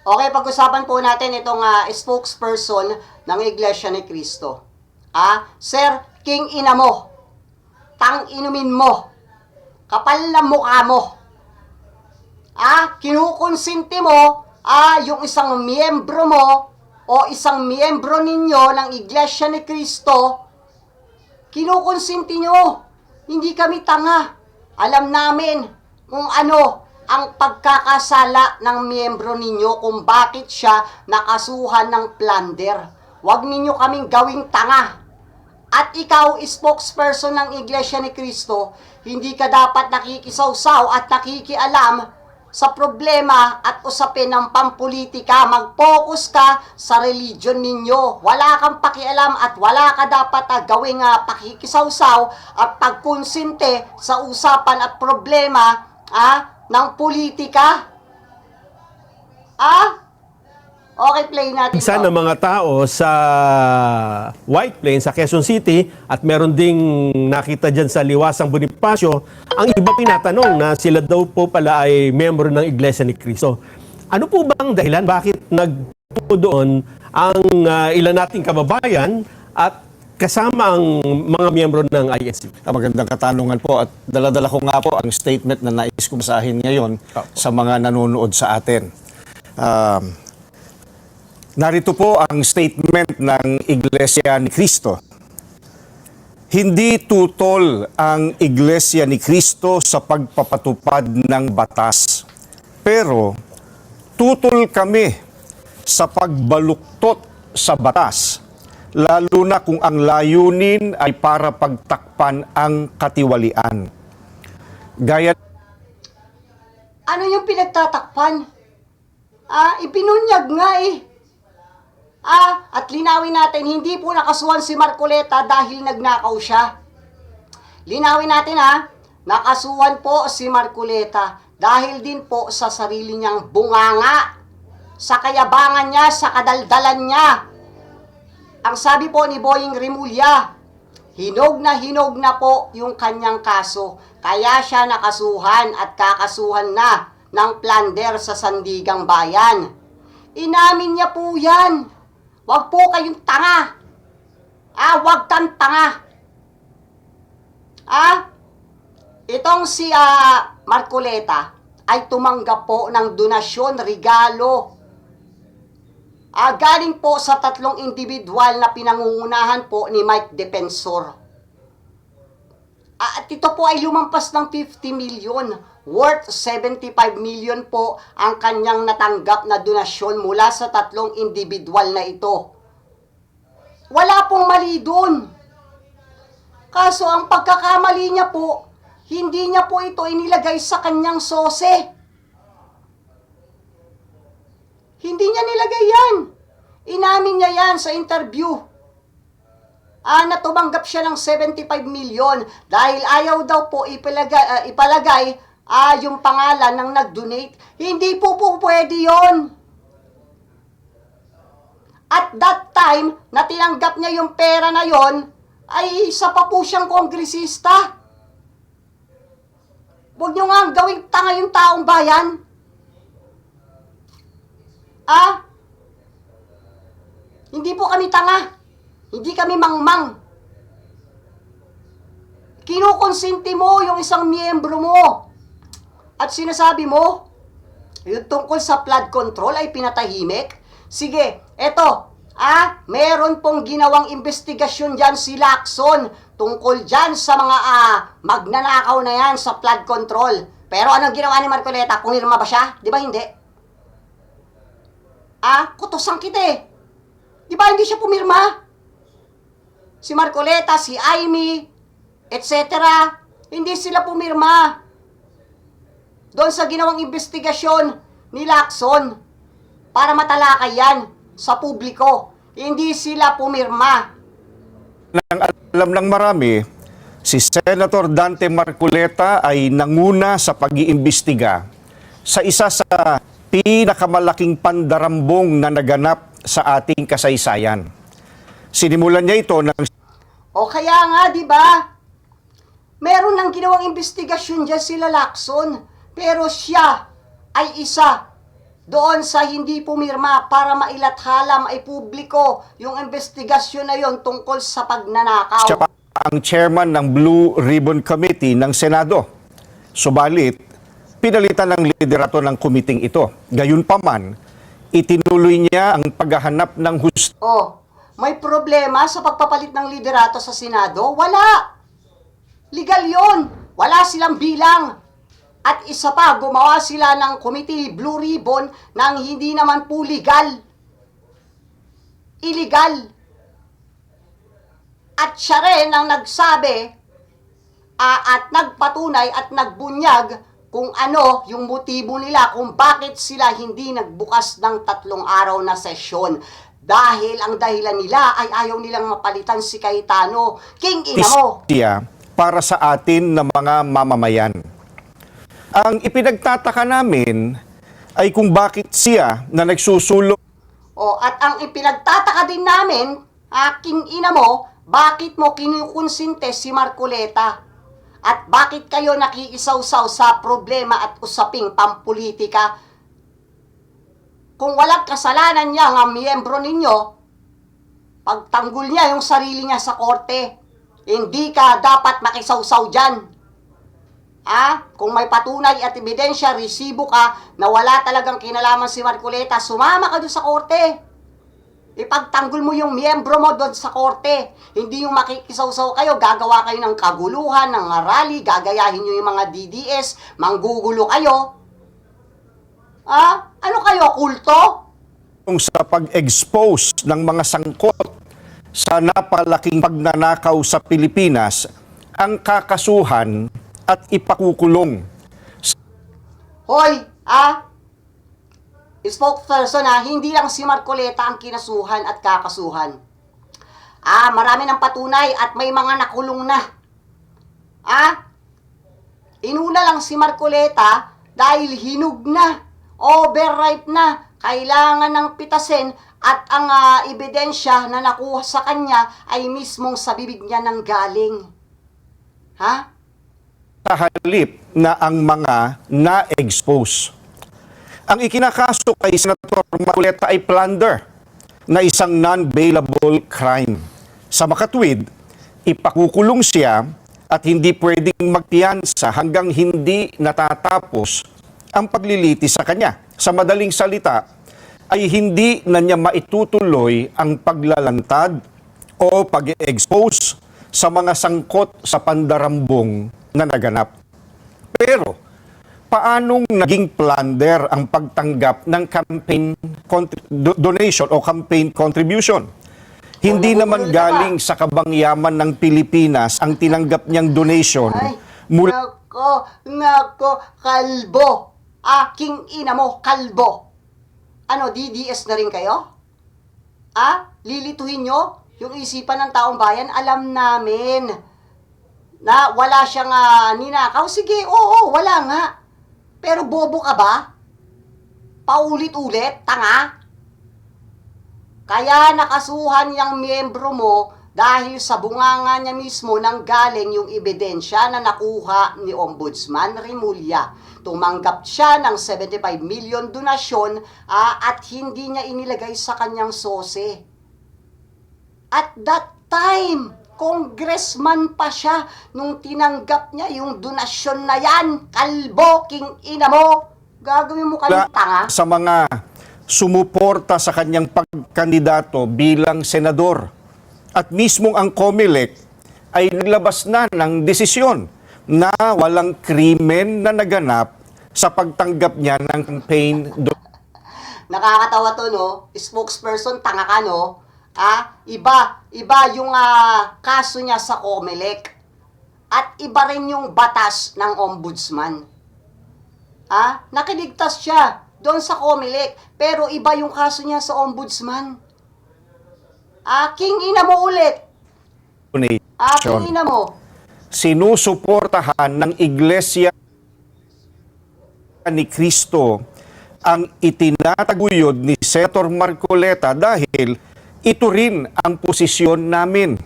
Okay, pag-usapan po natin itong spokesperson ng Iglesia ni Cristo. Sir, king ina mo, tang inumin mo, kapal na mukha mo. Kinukonsinti mo yung isang miyembro mo o isang miyembro ninyo ng Iglesia ni Cristo, kinukonsinti nyo. Hindi kami tanga. Alam namin kung ano ang pagkakasala ng miyembro ninyo kung bakit siya nakasuhan ng plunder. Huwag ninyo kaming gawing tanga. At ikaw, spokesperson ng Iglesia ni Cristo, hindi ka dapat nakikisawsaw at nakikialam sa problema at usapin ng pampolitika. Mag-focus ka sa religion ninyo. Wala kang pakialam at wala ka dapat gawing pakikisawsaw at pagkonsinte sa usapan at problema ng politika. Okay, play natin Isa ng mga tao sa White Plains, sa Quezon City, at meron ding nakita dyan sa Liwasang Bonifacio, ang iba pinatanong na sila daw po pala ay membro ng Iglesia ni Cristo. Ano po bang dahilan? Bakit nagpunto doon ang ilan nating kababayan at kasama ang mga miyembro ng ISC? Magandang katanungan po at dala-dala ko nga po ang statement na nais kong basahin ngayon sa mga nanonood sa atin. Narito po ang statement ng Iglesia ni Cristo. Hindi tutol ang Iglesia ni Cristo sa pagpapatupad ng batas, pero tutol kami sa pagbaluktot sa batas, lalo na kung ang layunin ay para pagtakpan ang katiwalian. Gaya ano yung pinagtatakpan? Ibinunyag nga eh. At linawin natin, hindi po nakasuhan si Marcoleta dahil nagnakaw siya. Linawin natin nakasuhan po si Marcoleta dahil din po sa sarili niyang bunganga, sa kayabangan niya, sa kadaldalan niya. Ang sabi po ni Boying Rimulya, hinog na po yung kanyang kaso, kaya siya nakasuhan at kakasuhan na ng plunder sa Sandigang Bayan. Inamin niya po yan. Huwag po kayong tanga. Huwag kang tanga. Itong si Marcoleta ay tumanggap po ng donasyon, regalo. Galing po sa 3 individual na pinangungunahan po ni Mike Defensor. At ito po ay lumampas ng 50 million. Worth 75 million po ang kanyang natanggap na donasyon mula sa 3 individual na ito. Wala pong mali dun. Kaso ang pagkakamali niya po, hindi niya po ito inilagay sa kanyang sose. Hindi niya nilagay yan. Inamin niya yan sa interview. Na tumanggap siya ng 75 million dahil ayaw daw po ipalagay yung pangalan ng nag-donate. Hindi po pwede yon. At that time, na tinanggap niya yung pera na yon, ay isa pa po siyang kongresista. Huwag niyo nga gawing tanga yung taong bayan. Hindi po kami tanga. Hindi kami mangmang. Kinukonsinti mo yung isang miyembro mo. At sinasabi mo, yung tungkol sa flood control ay pinatahimik. Sige, eto, meron pong ginawang investigasyon dyan si Lacson tungkol dyan sa mga magnanakaw na yan sa flood control. Pero anong ginawa ni Marcoleta? Pumirma ba siya? Di ba hindi? Kutosan kita eh. Di ba hindi siya pumirma? Si Marcoleta, si Amy, etc. Hindi sila pumirma doon sa ginawang investigasyon ni Lacson para matalakay yan sa publiko. Hindi sila pumirma. Nang alam ng marami, si Senator Dante Marcoleta ay nanguna sa pag-iimbestiga sa isa sa pinakamalaking pandarambong na naganap sa ating kasaysayan. Sinimulan niya ito ng... O kaya nga, di ba? Meron nang ginawang investigasyon dyan sila Lacson, pero siya ay isa doon sa hindi pumirma para mailathala, maipubliko yung investigasyon na yon tungkol sa pagnanakaw. Siya pa ang chairman ng Blue Ribbon Committee ng Senado. Subalit, pinalitan ng liderato ng kumiting ito. Gayunpaman, itinuloy niya ang paghahanap ng Oh, may problema sa pagpapalit ng liderato sa Senado? Wala! Legal yon. Wala silang bilang. At isa pa, gumawa sila ng committee Blue Ribbon nang hindi naman po legal. Illegal. At siya rin ang nagsabi at nagpatunay at nagbunyag kung ano yung motibo nila kung bakit sila hindi nagbukas ng 3 araw na sesyon. Dahil ang dahilan nila ay ayaw nilang mapalitan si Cayetano. King ina mo! justisya para sa atin na mga mamamayan. Ang ipinagtataka namin ay kung bakit siya na nagsusulong At ang ipinagtataka din namin, aking ina mo, bakit mo kinukonsinte si Marcoleta? At bakit kayo nakiisawsaw sa problema at usaping pampolitika? Kung walang kasalanan niya nga miyembro ninyo, pagtanggol niya yung sarili niya sa korte, hindi ka dapat makisawsaw dyan. Kung may patunay at ebidensya, resibo ka na wala talagang kinalaman si Marcoleta, sumama ka doon sa korte. Ipagtanggol mo yung miyembro mo doon sa korte. Hindi yung makikisawsaw kayo, gagawa kayo ng kaguluhan, ng rally, gagayahin nyo yung mga DDS, manggugulo kayo. Ano kayo, kulto? sa pag-expose ng mga sangkot sa napalaking pagnanakaw sa Pilipinas ang kakasuhan at ipakukulong. Hoy, spokesperson hindi lang si Marcoleta ang kinasuhan at kakasuhan. Marami ng patunay at may mga nakulong na. Inuna lang si Marcoleta dahil hinug na, overripe na, kailangan ng pitasin at ang ebidensya na nakuha sa kanya ay mismong sa bibig niya nang galing. Sa halip na ang mga na-expose. Ang ikinakaso kay Senator Marcoleta ay plunder na isang non-bailable crime. Sa makatwid, ipakukulong siya at hindi pwedeng magpiyansa hanggang hindi natatapos ang paglilitis sa kanya. Sa madaling salita, ay hindi na niya maitutuloy ang paglalantad o pag-expose sa mga sangkot sa pandarambong na naganap. Pero, paanong naging plunder ang pagtanggap ng campaign donation o campaign contribution? Hindi naman galing sa kabangyaman ng Pilipinas ang tinanggap niyang donation mula Nako, kalbo. Aking ina mo, kalbo. Ano, DDS na rin kayo? Lilituhin nyo yung isipan ng taong bayan? Alam namin na wala siyang ninakaw. Sige, oo, wala nga. Pero bobo ka ba? Paulit-ulit, tanga? Kaya nakasuhan yung miyembro mo dahil sa bunganga niya mismo nang galing yung ebidensya na nakuha ni Ombudsman Remulla. Tumanggap siya ng 75 million donasyon at hindi niya inilagay sa kanyang sose. At that time, congressman pa siya nung tinanggap niya yung donasyon na yan. Kalbo, king ina mo. Gagawin mo kayong tanga. sa mga sumuporta sa kanyang pagkandidato bilang senador. At mismong ang COMELEC ay naglabas na ng desisyon na walang krimen na naganap sa pagtanggap niya ng campaign Nakakatawa to, no? Spokesperson, tanga ka, no? Iba yung kaso niya sa COMELEC. At iba rin yung batas ng ombudsman. Nakiligtas siya doon sa COMELEC, pero iba yung kaso niya sa ombudsman. King ina mo ulit. donation. King ina mo. Sinusuportahan ng Iglesia ni Cristo ang itinataguyod ni Senator Marcoleta dahil ito rin ang posisyon namin.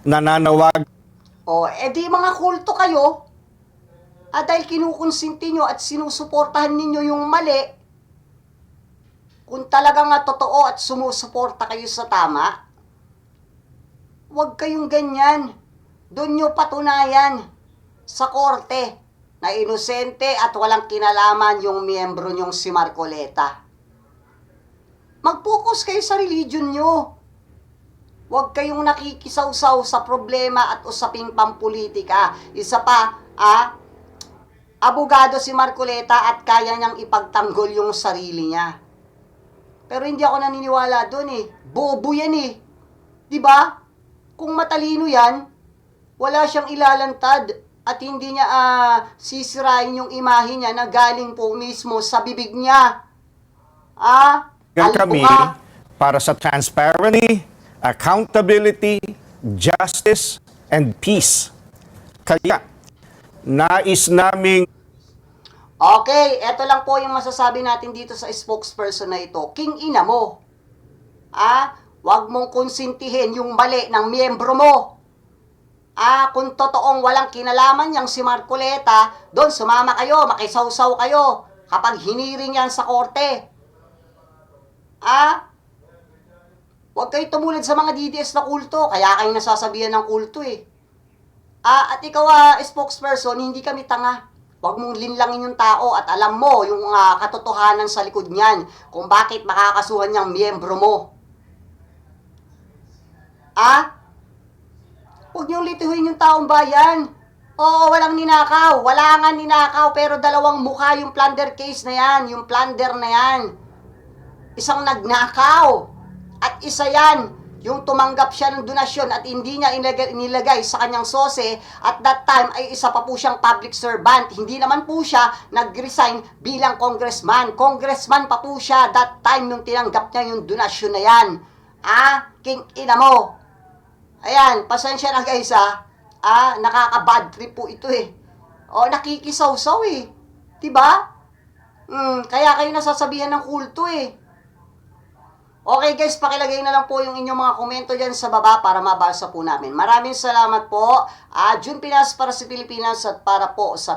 Nananawag Di mga kulto kayo. Dahil kinukonsinti nyo at sinusuportahan ninyo yung mali, kung talagang nga totoo at sumusuporta kayo sa tama, huwag kayong ganyan. Doon nyo patunayan sa korte na inosente at walang kinalaman yung miyembro nyong si Marcoleta. Mag-focus kayo sa religion nyo. Huwag kayong nakikisawsaw sa problema at usaping pampolitika. Isa pa, abogado si Marcoleta at kaya niyang ipagtanggol yung sarili niya. Pero hindi ako naniniwala doon eh. Bobo yan eh. Diba? Kung matalino yan, wala siyang ilalantad at hindi niya sisirain yung imahe niya na galing po mismo sa bibig niya. Yan kami Albuka. para sa transparency, accountability, justice, and peace. Kaya, nais naming Okay, eto lang po yung masasabi natin dito sa spokesperson na ito. King ina mo. Huwag mong konsintihin yung mali ng miyembro mo. Kung totoong walang kinalaman yang si Marcoleta, doon sumama kayo, makisawsaw kayo kapag hiniring yan sa korte. Huwag kayo tumulad sa mga DDS na kulto, kaya kayo nasasabihan ng kulto eh. At ikaw, spokesperson, hindi kami tanga. Huwag mong linlangin yung tao at alam mo yung katotohanan sa likod niyan kung bakit makakasuhan niyang miyembro mo. Huwag niyong lituhin yung taong bayan. Oo, walang ninakaw. Wala nga ninakaw, pero dalawang mukha yung plunder case na yan, yung plunder na yan. Isang nagnakaw. At isa yan, yung tumanggap siya ng donasyon at hindi niya inilagay sa kanyang sose. At that time ay isa pa po siyang public servant. Hindi naman po siya nag-resign bilang congressman. Congressman pa po siya that time nung tinanggap niya yung donasyon na yan. King ina mo. Ayan, pasensya na guys nakaka-bad trip po ito eh. Nakikisawsaw eh. Diba? Kaya kayo nasasabihan ng kulto eh. Okay guys, pakilagay na lang po yung inyong mga komento dyan sa baba para mabasa po namin. Maraming salamat po. June Pinas para sa Pilipinas at para po sa Pilipinas.